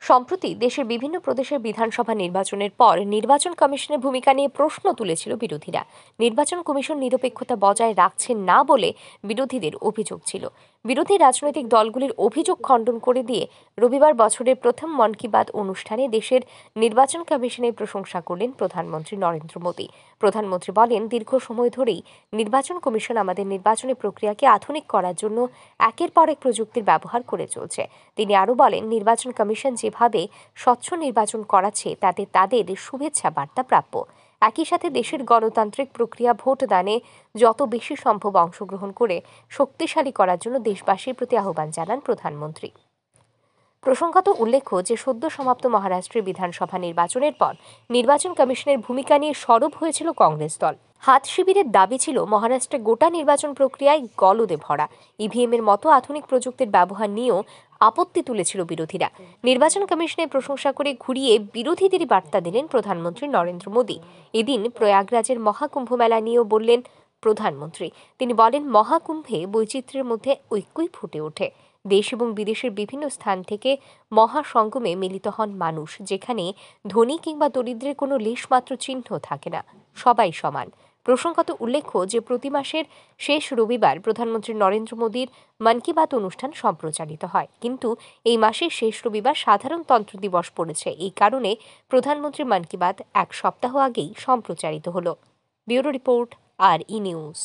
সম্প্রতি দেশের বিভিন্ন প্রদেশের বিধানসভা নির্বাচনের পর নির্বাচন কমিশনের ভূমিকা নিয়ে প্রশ্ন তুলেছিল বিরোধীরা। নির্বাচন কমিশন নিরপেক্ষতা বজায় রাখছেন না বলে বিরোধীদের অভিযোগ ছিল। বিরোধী রাজনৈতিক দলগুলির অভিযোগ খণ্ডন করে দিয়ে রবিবার বছরের প্রথম মন কি বাত অনুষ্ঠানে দেশের নির্বাচন কমিশনের প্রশংসা করলেন প্রধানমন্ত্রী নরেন্দ্র মোদী। প্রধানমন্ত্রী বলেন, দীর্ঘ সময় ধরেই নির্বাচন কমিশন আমাদের নির্বাচনী প্রক্রিয়াকে আধুনিক করার জন্য একের পর এক প্রযুক্তির ব্যবহার করে চলছে। তিনি আরও বলেন, নির্বাচন কমিশন যেভাবে স্বচ্ছ নির্বাচন করাচ্ছে তাতে তাদের শুভেচ্ছা বার্তা প্রাপ্য। একই সাথে দেশের গণতান্ত্রিক প্রক্রিয়া ভোটদানে যত বেশি সম্ভব অংশগ্রহণ করে শক্তিশালী করার জন্য দেশবাসীর প্রতি আহ্বান জানান প্রধানমন্ত্রী। প্রসঙ্গত উল্লেখ্য যে সদ্য সমাপ্ত মহারাষ্ট্রের বিধানসভা নির্বাচনের পর নির্বাচন কমিশনের ভূমিকা নিয়ে সরব হয়েছিল কংগ্রেস দল। হাত শিবিরের দাবি ছিল মহারাষ্ট্রে গোটা নির্বাচন প্রক্রিয়ায় গলদে ভরা। ইভিএম এর মতো আধুনিক প্রযুক্তির ব্যবহার নিয়েও আপত্তি তুলেছিল বিরোধীরা। নির্বাচন কমিশনের প্রশংসা করে ঘুরিয়ে বিরোধীদের বার্তা দিলেন প্রধানমন্ত্রী নরেন্দ্র মোদী। এদিন প্রয়াগরাজের মহাকুম্ভ মেলা নিয়েও বললেন প্রধানমন্ত্রী। তিনি বলেন, মহাকুম্ভে বৈচিত্র্যের মধ্যে ঐক্যই ফুটে ওঠে। দেশ এবং বিদেশের বিভিন্ন স্থান থেকে মহাসঙ্গমে মিলিত হন মানুষ, যেখানে ধনী কিংবা দরিদ্রের কোনো লেশমাত্র চিহ্ন থাকে না, সবাই সমান। প্রসঙ্গত উল্লেখ্য যে প্রতি মাসের শেষ রবিবার প্রধানমন্ত্রী নরেন্দ্র মোদীর মন কি বাত অনুষ্ঠান সম্প্রচারিত হয়, কিন্তু এই মাসের শেষ রবিবার সাধারণতন্ত্র দিবস পড়েছে। এই কারণে প্রধানমন্ত্রীর মন কি বাত এক সপ্তাহ আগেই সম্প্রচারিত হল। Bureau report, RE news.